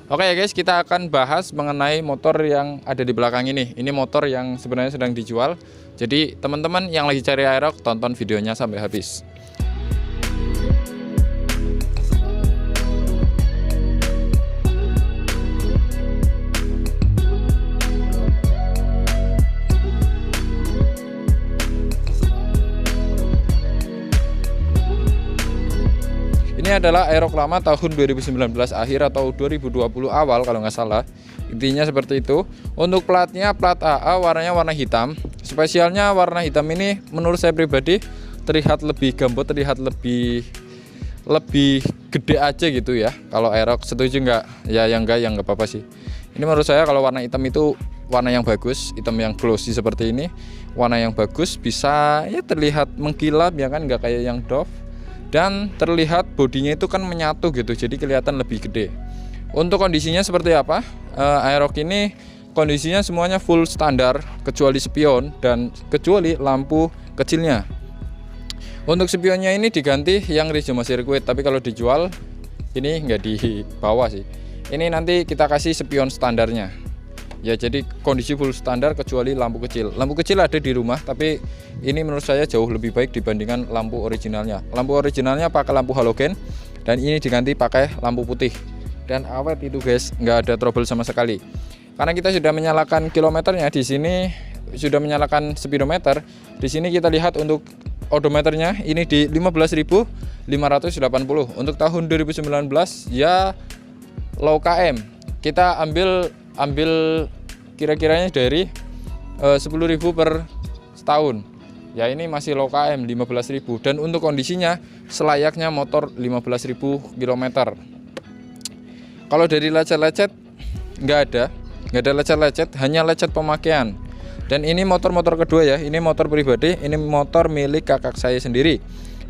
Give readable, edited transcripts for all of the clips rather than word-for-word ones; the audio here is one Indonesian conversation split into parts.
Oke ya guys, kita akan bahas mengenai motor yang ada di belakang ini. Ini motor yang sebenarnya sedang dijual. Jadi teman-teman yang lagi cari Aerox, tonton videonya sampai habis. Ini adalah Aerox lama tahun 2019 akhir atau 2020 awal kalau nggak salah. Intinya seperti itu. Untuk platnya plat AA, warnanya warna hitam. Spesialnya warna hitam ini menurut saya pribadi terlihat lebih gambut, terlihat lebih gede aja gitu ya. Kalau Aerox setuju nggak? Ya yang nggak apa-apa sih. Ini menurut saya kalau warna hitam itu warna yang bagus, hitam yang glossy seperti ini. Warna yang bagus bisa ya terlihat mengkilap ya kan, nggak kayak yang Dove. Dan terlihat bodinya itu kan menyatu gitu, jadi kelihatan lebih gede. Untuk kondisinya seperti apa? Aerox ini kondisinya semuanya full standar kecuali spion dan kecuali lampu kecilnya. Untuk spionnya ini diganti yang Rizoma Circuit, tapi kalau dijual ini nggak dibawa sih. Ini nanti kita kasih spion standarnya. Ya jadi kondisi full standar kecuali lampu kecil. Lampu kecil ada di rumah, tapi ini menurut saya jauh lebih baik dibandingkan lampu originalnya. Lampu originalnya pakai lampu halogen dan ini diganti pakai lampu putih. Dan awet itu guys, nggak ada trouble sama sekali. Karena kita sudah menyalakan kilometernya di sini, sudah menyalakan speedometer. Di sini kita lihat untuk odometernya ini di 15.580. Untuk tahun 2019 ya low KM. Kita ambil kira-kiranya dari 10.000 per setahun. Ya ini masih low KM 15.000 dan untuk kondisinya selayaknya motor 15.000 km. Kalau dari lecet-lecet nggak ada lecet-lecet, hanya lecet pemakaian. Dan ini motor kedua ya, ini motor pribadi, ini motor milik kakak saya sendiri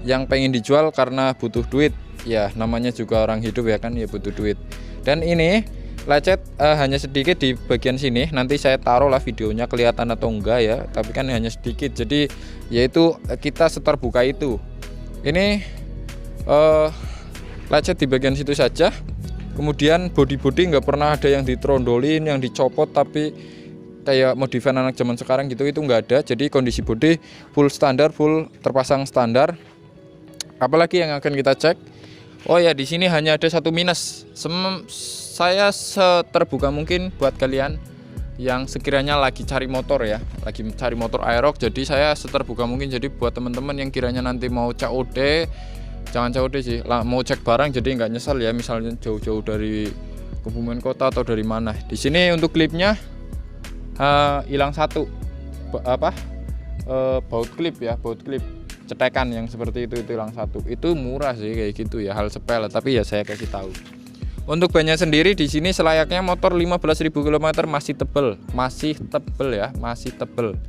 yang pengen dijual karena butuh duit. Ya namanya juga orang hidup ya kan, ya butuh duit. Dan ini lecet hanya sedikit di bagian sini, nanti saya taruh lah videonya kelihatan atau enggak ya, tapi kan hanya sedikit, jadi yaitu kita seterbuka itu. Ini lecet di bagian situ saja. Kemudian body nggak pernah ada yang ditrondolin, yang dicopot, tapi kayak modifan anak zaman sekarang gitu itu nggak ada. Jadi kondisi body full standar, full terpasang standar. Apalagi yang akan kita cek? Oh ya, di sini hanya ada satu minus. Saya seterbuka mungkin buat kalian yang sekiranya lagi cari motor ya, lagi cari motor Aerox. Jadi saya seterbuka mungkin. Jadi buat teman-teman yang kiranya nanti mau COD, jangan COD sih, mau cek barang jadi nggak nyesal ya. Misalnya jauh-jauh dari Kebumen kota atau dari mana. Di sini untuk klipnya hilang satu, baut klip ya, baut klip cetekan yang seperti itu hilang satu. Itu murah sih kayak gitu ya, hal sepele, tapi ya saya kasih tahu. Untuk bannya sendiri di sini selayaknya motor 15.000 km masih tebel ya, masih tebel.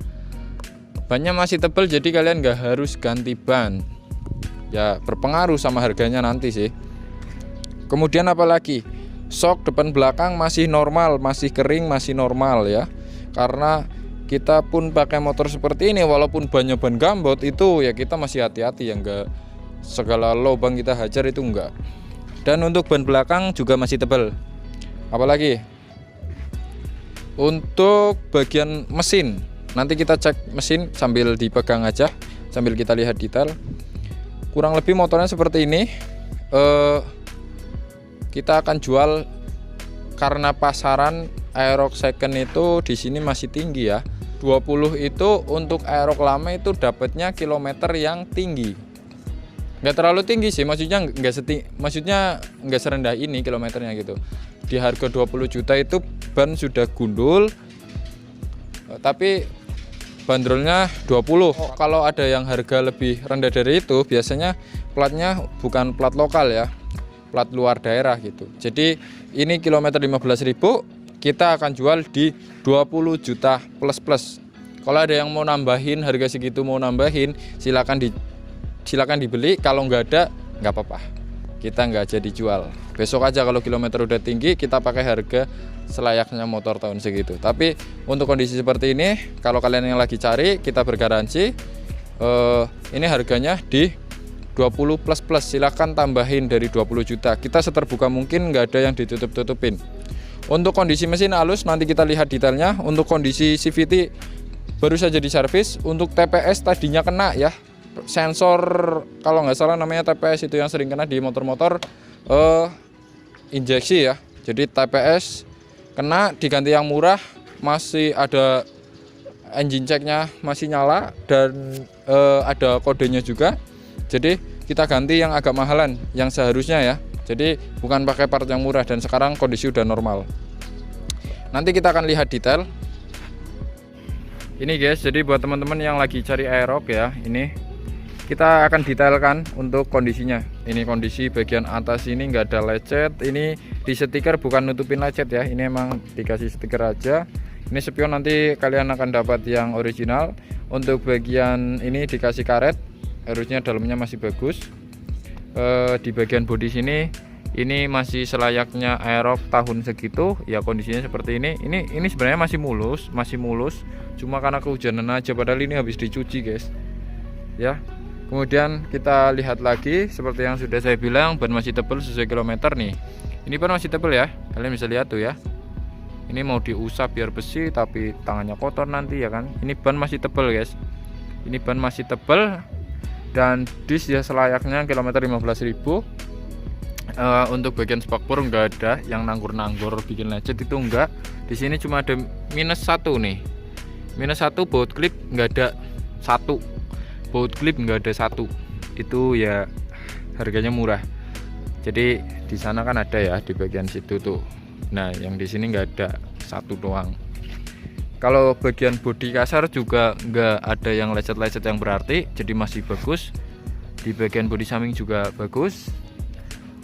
Bannya masih tebel, jadi kalian nggak harus ganti ban. Ya berpengaruh sama harganya nanti sih. Kemudian apalagi? Sok depan belakang masih normal, masih kering, masih normal ya. Karena kita pun pakai motor seperti ini, walaupun bannya ban gambot itu ya kita masih hati-hati ya, enggak segala lubang kita hajar itu enggak. Dan untuk ban belakang juga masih tebal. Apalagi untuk bagian mesin, nanti kita cek mesin sambil dipegang aja, sambil kita lihat detail. Kurang lebih motornya seperti ini. Kita akan jual karena pasaran Aerox second itu di sini masih tinggi ya. 20 itu untuk Aerox lama itu dapatnya kilometer yang tinggi. Nggak terlalu tinggi sih, maksudnya nggak serendah ini kilometernya gitu. Di harga 20 juta itu ban sudah gundul, tapi bandrolnya 20. Kalau ada yang harga lebih rendah dari itu, biasanya platnya bukan plat lokal ya, plat luar daerah gitu. Jadi ini kilometer 15.000 kita akan jual di 20 juta plus. Kalau ada yang mau nambahin harga segitu, mau nambahin silakan dibeli. Kalau nggak ada nggak apa-apa, kita nggak jadi jual. Besok aja kalau kilometer udah tinggi kita pakai harga selayaknya motor tahun segitu. Tapi untuk kondisi seperti ini, kalau kalian yang lagi cari, kita bergaransi ini harganya di 20 plus. Silahkan tambahin dari 20 juta. Kita seterbuka mungkin, nggak ada yang ditutup-tutupin. Untuk kondisi mesin halus nanti kita lihat detailnya. Untuk kondisi CVT baru saja di servis. Untuk TPS tadinya kena ya, sensor kalau nggak salah namanya TPS itu yang sering kena di motor-motor injeksi ya. Jadi TPS kena, diganti yang murah, masih ada engine checknya masih nyala dan ada kodenya juga. Jadi kita ganti yang agak mahalan yang seharusnya ya. Jadi bukan pakai part yang murah dan sekarang kondisi udah normal. Nanti kita akan lihat detail. Ini guys, jadi buat teman-teman yang lagi cari aerox ya, ini kita akan detailkan untuk kondisinya. Ini kondisi bagian atas ini nggak ada lecet. Ini di stiker bukan nutupin lecet ya. Ini emang dikasih stiker aja. Ini spion nanti kalian akan dapat yang original. Untuk bagian ini dikasih karet. Harusnya dalamnya masih bagus. Di bagian bodi sini ini masih selayaknya aerox tahun segitu ya, kondisinya seperti ini. Ini sebenarnya masih mulus, cuma karena kehujanan aja, padahal ini habis dicuci guys ya. Kemudian kita lihat lagi seperti yang sudah saya bilang, ban masih tebal sesuai kilometer nih. Ini ban masih tebal ya, kalian bisa lihat tuh ya. Ini mau diusap biar besi tapi tangannya kotor nanti ya kan. Ini ban masih tebal guys, ini ban masih tebal. Dan dis ya selayaknya kilometer 15.000. Untuk bagian spakbor nggak ada yang nanggur-nanggur bikin lecet, itu enggak. Di sini cuma ada -1 nih. -1 baut clip nggak ada 1. Baut clip nggak ada 1. Itu ya harganya murah. Jadi di sana kan ada ya di bagian situ tuh. Nah, yang di sini nggak ada 1 doang. Kalau bagian bodi kasar juga nggak ada yang lecet-lecet yang berarti, jadi masih bagus. Di bagian bodi samping juga bagus.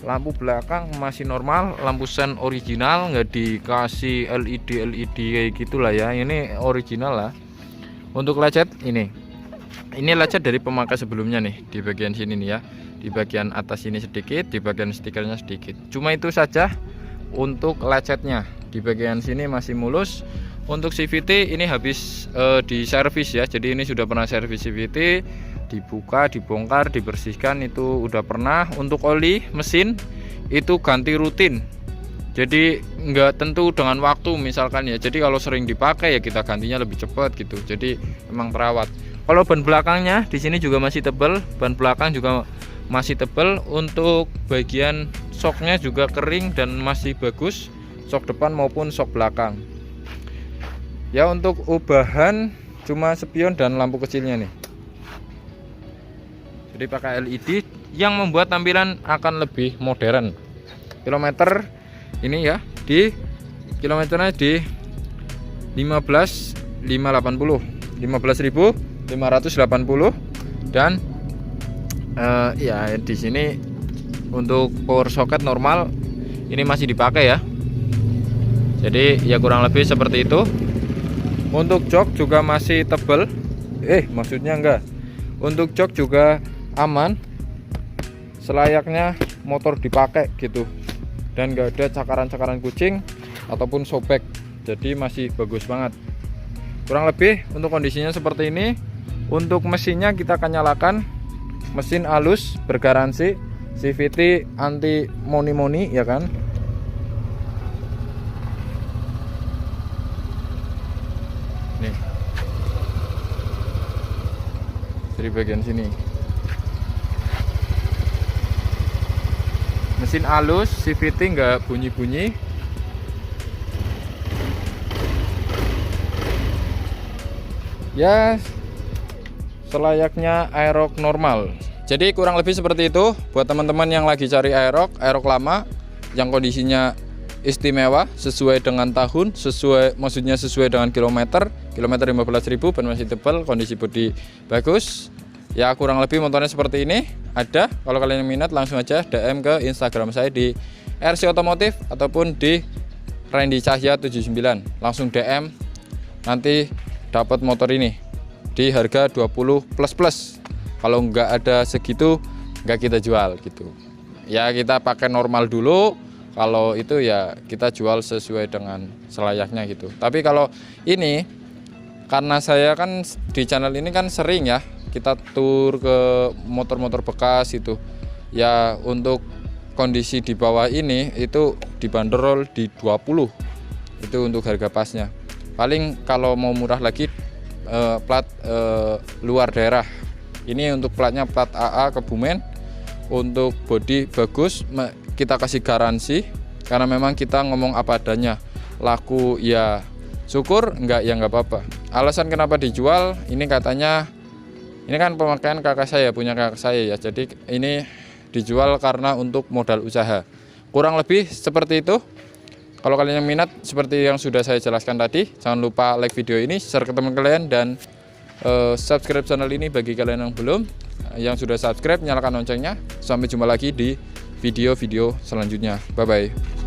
Lampu belakang masih normal, lampu sen original, nggak dikasih LED kayak gitulah ya. Ini original lah. Untuk lecet ini lecet dari pemakai sebelumnya nih di bagian sini nih ya. Di bagian atas ini sedikit, di bagian stikernya sedikit. Cuma itu saja untuk lecetnya. Di bagian sini masih mulus. Untuk CVT ini habis di servis ya, jadi ini sudah pernah servis CVT, dibuka, dibongkar, dibersihkan, itu udah pernah. Untuk oli mesin itu ganti rutin, jadi nggak tentu dengan waktu misalkan ya. Jadi kalau sering dipakai ya kita gantinya lebih cepat gitu, jadi memang terawat. Kalau ban belakangnya di sini juga masih tebal, ban belakang juga masih tebal. Untuk bagian shocknya juga kering dan masih bagus, shock depan maupun shock belakang. Ya, untuk ubahan cuma spion dan lampu kecilnya nih. Jadi pakai LED yang membuat tampilan akan lebih modern. Kilometer ini ya, di kilometernya di 15.580 dan ya di sini untuk power socket normal ini masih dipakai ya. Jadi ya kurang lebih seperti itu. Untuk jok juga masih tebal. Maksudnya enggak. Untuk jok juga aman, selayaknya motor dipakai gitu. Dan enggak ada cakaran-cakaran kucing ataupun sobek. Jadi masih bagus banget. Kurang lebih untuk kondisinya seperti ini. Untuk mesinnya kita akan nyalakan. Mesin halus, bergaransi, CVT anti moni-moni ya kan. Nih, dari bagian sini mesin halus, CVT nggak bunyi-bunyi. Ya selayaknya aerox normal. Jadi kurang lebih seperti itu buat teman-teman yang lagi cari aerox lama yang kondisinya istimewa, sesuai dengan tahun, maksudnya sesuai dengan kilometer 15.000, ban masih tebal, kondisi bodi bagus. Ya kurang lebih motornya seperti ini. Ada, kalau kalian minat langsung aja DM ke Instagram saya di RC Otomotif ataupun di Randy Cahya 79. Langsung DM, nanti dapat motor ini di harga 20 plus. Kalau nggak ada segitu nggak kita jual gitu. Ya kita pakai normal dulu. Kalau itu ya kita jual sesuai dengan selayaknya gitu. Tapi kalau ini, karena saya kan di channel ini kan sering ya kita tur ke motor-motor bekas itu. Ya untuk kondisi di bawah ini itu dibanderol di 20. Itu untuk harga pasnya. Paling kalau mau murah lagi plat luar daerah. Ini untuk platnya plat AA Kebumen. Untuk bodi bagus, kita kasih garansi karena memang kita ngomong apa adanya. Laku ya syukur, enggak ya enggak apa-apa. Alasan kenapa dijual, ini katanya ini kan pemakaian kakak saya, punya kakak saya ya. Jadi ini dijual karena untuk modal usaha. Kurang lebih seperti itu. Kalau kalian yang minat seperti yang sudah saya jelaskan tadi, jangan lupa like video ini, share ke teman kalian, dan subscribe channel ini bagi kalian yang belum. Yang sudah subscribe, nyalakan loncengnya. Sampai jumpa lagi di video-video selanjutnya. Bye bye.